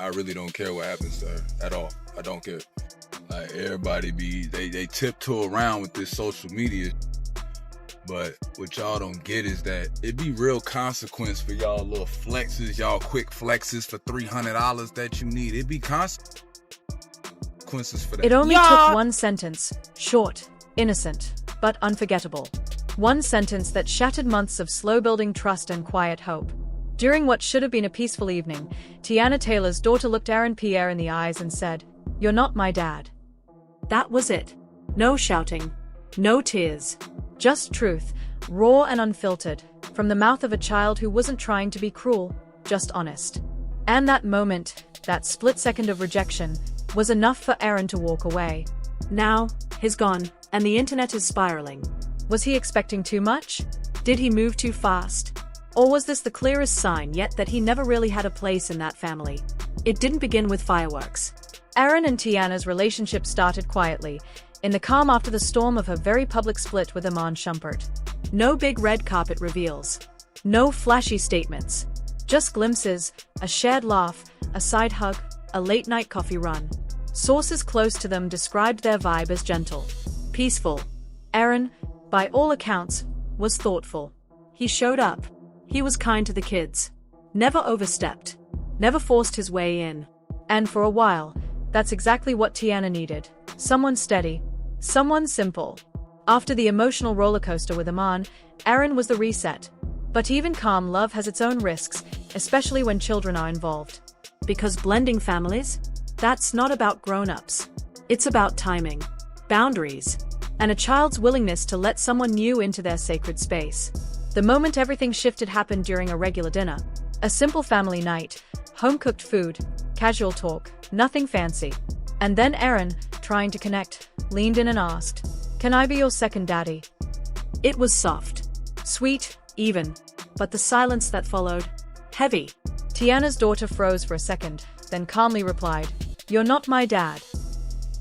I really don't care what happens to her at all. I don't care. Like, everybody they tiptoe around with this social media. But what y'all don't get is that it be real consequence for y'all little flexes, y'all quick flexes for $300 that you need. It be consequences for that. It only took one sentence, short, innocent, but unforgettable. One sentence that shattered months of slow-building trust and quiet hope. During what should have been a peaceful evening, Teyana Taylor's daughter looked Aaron Pierre in the eyes and said, "You're not my dad." That was it. No shouting. No tears. Just truth, raw and unfiltered, from the mouth of a child who wasn't trying to be cruel, just honest. And that moment, that split second of rejection, was enough for Aaron to walk away. Now, he's gone, and the internet is spiraling. Was he expecting too much? Did he move too fast? Or was this the clearest sign yet that he never really had a place in that family? It didn't begin with fireworks. Aaron and Teyana's relationship started quietly, in the calm after the storm of her very public split with Iman Shumpert. No big red carpet reveals. No flashy statements. Just glimpses, a shared laugh, a side hug, a late-night coffee run. Sources close to them described their vibe as gentle, peaceful. Aaron, by all accounts, was thoughtful. He showed up. He was kind to the kids. Never overstepped. Never forced his way in. And for a while, that's exactly what Teyana needed. Someone steady. Someone simple. After the emotional rollercoaster with Iman, Aaron was the reset. But even calm love has its own risks, especially when children are involved. Because blending families? That's not about grown-ups. It's about timing, boundaries, and a child's willingness to let someone new into their sacred space. The moment everything shifted happened during a regular dinner. A simple family night, home-cooked food, casual talk, nothing fancy. And then Aaron, trying to connect, leaned in and asked, "Can I be your second daddy?" It was soft, sweet, even, but the silence that followed, heavy. Teyana's daughter froze for a second, then calmly replied, "You're not my dad."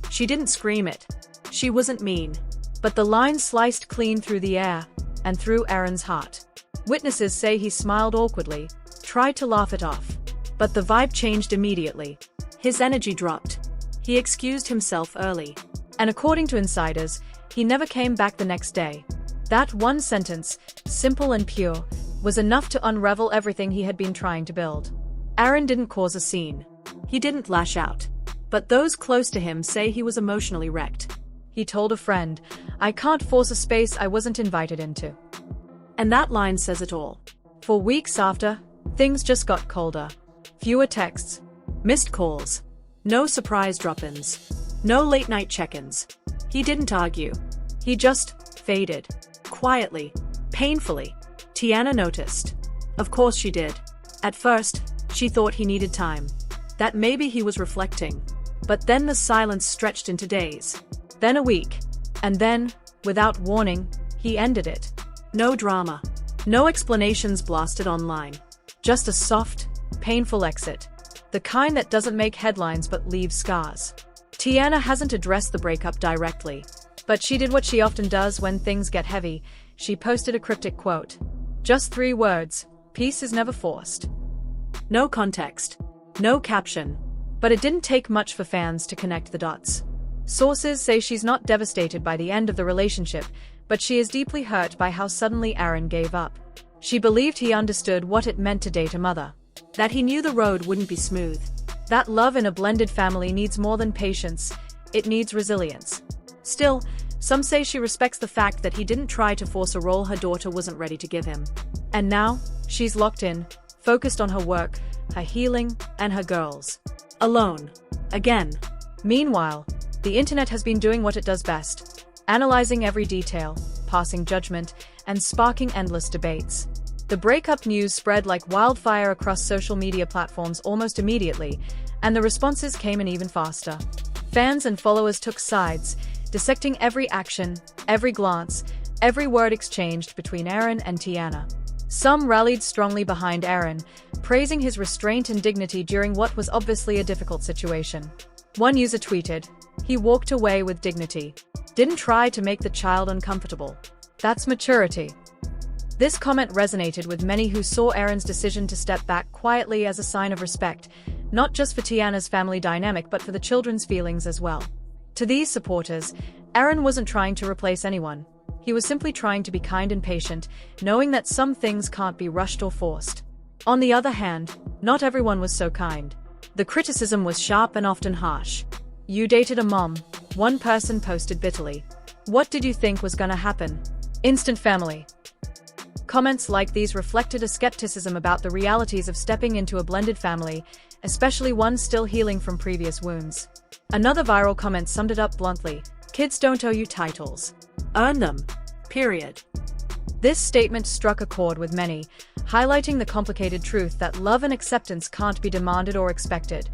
She didn't scream it. She wasn't mean. But the line sliced clean through the air, and through Aaron's heart. Witnesses say he smiled awkwardly, tried to laugh it off. But the vibe changed immediately. His energy dropped. He excused himself early. And according to insiders, he never came back the next day. That one sentence, simple and pure, was enough to unravel everything he had been trying to build. Aaron didn't cause a scene. He didn't lash out. But those close to him say he was emotionally wrecked. He told a friend, "I can't force a space I wasn't invited into." And that line says it all. For weeks after, things just got colder. Fewer texts, missed calls, no surprise drop-ins, no late-night check-ins. He didn't argue. He just faded. Quietly. Painfully. Teyana noticed. Of course she did. At first, she thought he needed time. That maybe he was reflecting. But then the silence stretched into days. Then a week. And then, without warning, he ended it. No drama. No explanations blasted online. Just a soft, painful exit. The kind that doesn't make headlines but leaves scars. Teyana hasn't addressed the breakup directly. But she did what she often does when things get heavy. She posted a cryptic quote. Just 3 words. Peace is never forced. No context. No caption. But it didn't take much for fans to connect the dots. Sources say she's not devastated by the end of the relationship, but she is deeply hurt by how suddenly Aaron gave up. She believed he understood what it meant to date a mother. That he knew the road wouldn't be smooth. That love in a blended family needs more than patience, it needs resilience. Still, some say she respects the fact that he didn't try to force a role her daughter wasn't ready to give him. And now, she's locked in, focused on her work, her healing, and her girls. Alone. Again. Meanwhile, the internet has been doing what it does best. Analyzing every detail, passing judgment, and sparking endless debates. The breakup news spread like wildfire across social media platforms almost immediately, and the responses came in even faster. Fans and followers took sides, dissecting every action, every glance, every word exchanged between Aaron and Teyana. Some rallied strongly behind Aaron, praising his restraint and dignity during what was obviously a difficult situation. One user tweeted, "He walked away with dignity. Didn't try to make the child uncomfortable. That's maturity." This comment resonated with many who saw Aaron's decision to step back quietly as a sign of respect, not just for Teyana's family dynamic but for the children's feelings as well. To these supporters, Aaron wasn't trying to replace anyone. He was simply trying to be kind and patient, knowing that some things can't be rushed or forced. On the other hand, not everyone was so kind. The criticism was sharp and often harsh. "You dated a mom," one person posted bitterly. "What did you think was gonna happen? Instant family." Comments like these reflected a skepticism about the realities of stepping into a blended family, especially one still healing from previous wounds. Another viral comment summed it up bluntly: "Kids don't owe you titles. Earn them. Period." This statement struck a chord with many, highlighting the complicated truth that love and acceptance can't be demanded or expected.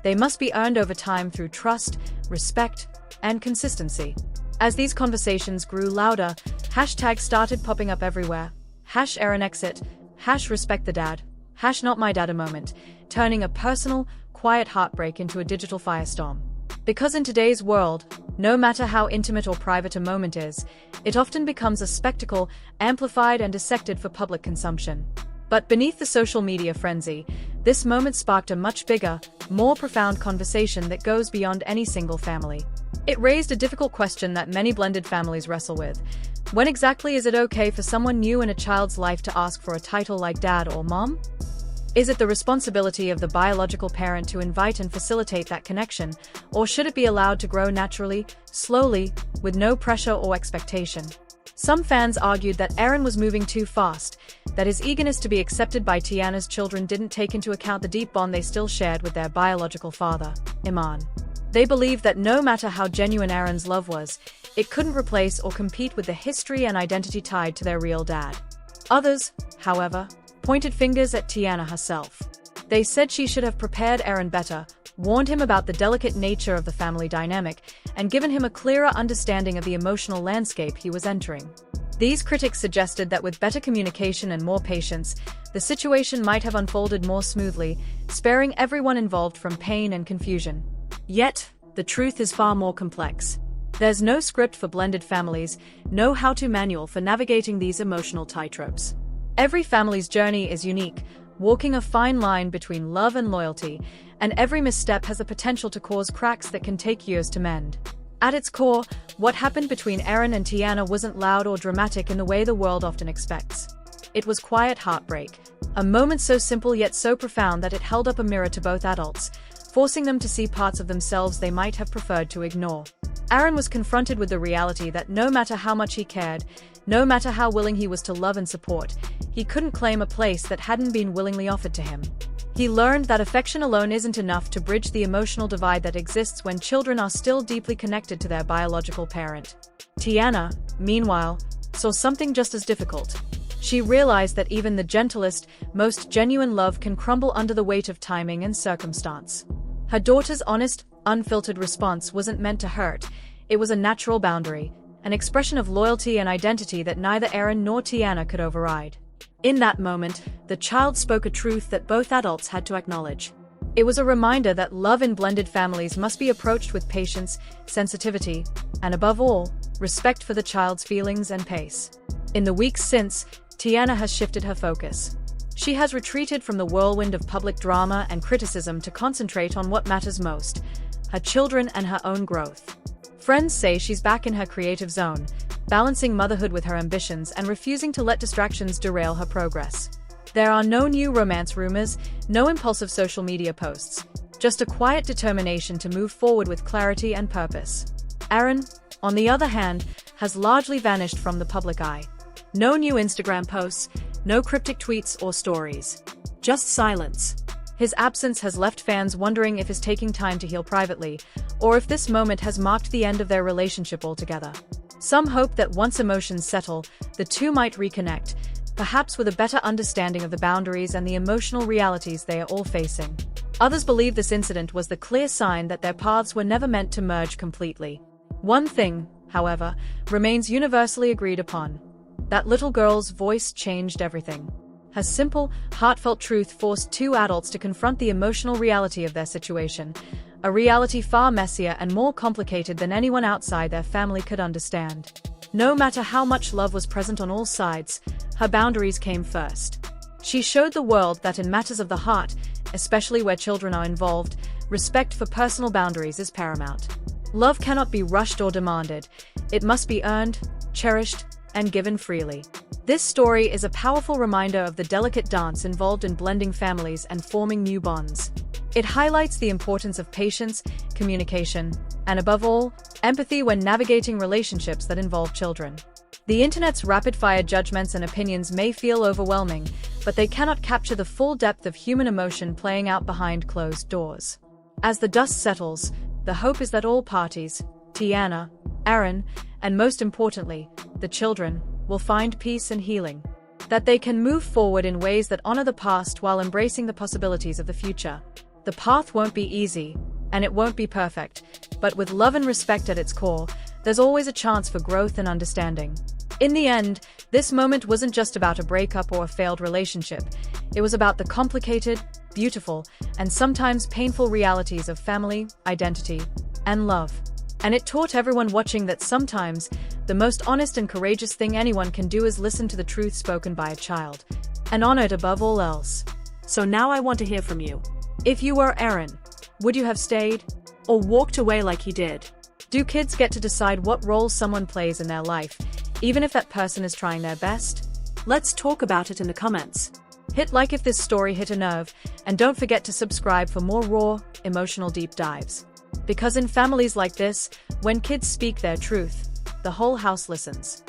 They must be earned over time through trust, respect, and consistency. As these conversations grew louder, hashtags started popping up everywhere. #AaronExit, #RespectTheDad, #NotMyDad, turning a personal, quiet heartbreak into a digital firestorm. Because in today's world, no matter how intimate or private a moment is, it often becomes a spectacle, amplified and dissected for public consumption. But beneath the social media frenzy, this moment sparked a much bigger, more profound conversation that goes beyond any single family. It raised a difficult question that many blended families wrestle with. When exactly is it okay for someone new in a child's life to ask for a title like dad or mom? Is it the responsibility of the biological parent to invite and facilitate that connection, or should it be allowed to grow naturally, slowly, with no pressure or expectation? Some fans argued that Aaron was moving too fast, that his eagerness to be accepted by Teyana's children didn't take into account the deep bond they still shared with their biological father, Iman. They believed that no matter how genuine Aaron's love was, it couldn't replace or compete with the history and identity tied to their real dad. Others, however, pointed fingers at Teyana herself. They said she should have prepared Aaron better, warned him about the delicate nature of the family dynamic, and given him a clearer understanding of the emotional landscape he was entering. These critics suggested that with better communication and more patience, the situation might have unfolded more smoothly, sparing everyone involved from pain and confusion. Yet, the truth is far more complex. There's no script for blended families, no how-to manual for navigating these emotional tightropes. Every family's journey is unique, walking a fine line between love and loyalty, and every misstep has the potential to cause cracks that can take years to mend. At its core, what happened between Aaron and Teyana wasn't loud or dramatic in the way the world often expects. It was quiet heartbreak, a moment so simple yet so profound that it held up a mirror to both adults, forcing them to see parts of themselves they might have preferred to ignore. Aaron was confronted with the reality that no matter how much he cared, no matter how willing he was to love and support, he couldn't claim a place that hadn't been willingly offered to him. He learned that affection alone isn't enough to bridge the emotional divide that exists when children are still deeply connected to their biological parent. Teyana, meanwhile, saw something just as difficult. She realized that even the gentlest, most genuine love can crumble under the weight of timing and circumstance. Her daughter's honest, unfiltered response wasn't meant to hurt. It was a natural boundary, an expression of loyalty and identity that neither Aaron nor Teyana could override. In that moment, the child spoke a truth that both adults had to acknowledge. It was a reminder that love in blended families must be approached with patience, sensitivity, and above all, respect for the child's feelings and pace. In the weeks since, Teyana has shifted her focus. She has retreated from the whirlwind of public drama and criticism to concentrate on what matters most: her children and her own growth. Friends say she's back in her creative zone, balancing motherhood with her ambitions and refusing to let distractions derail her progress. There are no new romance rumors, no impulsive social media posts, just a quiet determination to move forward with clarity and purpose. Aaron, on the other hand, has largely vanished from the public eye. No new Instagram posts, no cryptic tweets or stories. Just silence. His absence has left fans wondering if he's taking time to heal privately, or if this moment has marked the end of their relationship altogether. Some hope that once emotions settle, the two might reconnect, perhaps with a better understanding of the boundaries and the emotional realities they are all facing. Others believe this incident was the clear sign that their paths were never meant to merge completely. One thing, however, remains universally agreed upon: that little girl's voice changed everything. Her simple, heartfelt truth forced two adults to confront the emotional reality of their situation, a reality far messier and more complicated than anyone outside their family could understand. No matter how much love was present on all sides, her boundaries came first. She showed the world that in matters of the heart, especially where children are involved, respect for personal boundaries is paramount. Love cannot be rushed or demanded. It must be earned, cherished, and given freely. This story is a powerful reminder of the delicate dance involved in blending families and forming new bonds. It highlights the importance of patience, communication, and above all, empathy when navigating relationships that involve children. The internet's rapid-fire judgments and opinions may feel overwhelming, but they cannot capture the full depth of human emotion playing out behind closed doors. As the dust settles, the hope is that all parties, Teyana, Aaron, and most importantly, the children, will find peace and healing. That they can move forward in ways that honor the past while embracing the possibilities of the future. The path won't be easy, and it won't be perfect, but with love and respect at its core, there's always a chance for growth and understanding. In the end, this moment wasn't just about a breakup or a failed relationship. It was about the complicated, beautiful, and sometimes painful realities of family, identity, and love. And it taught everyone watching that sometimes, the most honest and courageous thing anyone can do is listen to the truth spoken by a child, and honor it above all else. So now I want to hear from you. If you were Aaron, would you have stayed? Or walked away like he did? Do kids get to decide what role someone plays in their life, even if that person is trying their best? Let's talk about it in the comments. Hit like if this story hit a nerve, and don't forget to subscribe for more raw, emotional deep dives. Because in families like this, when kids speak their truth, the whole house listens.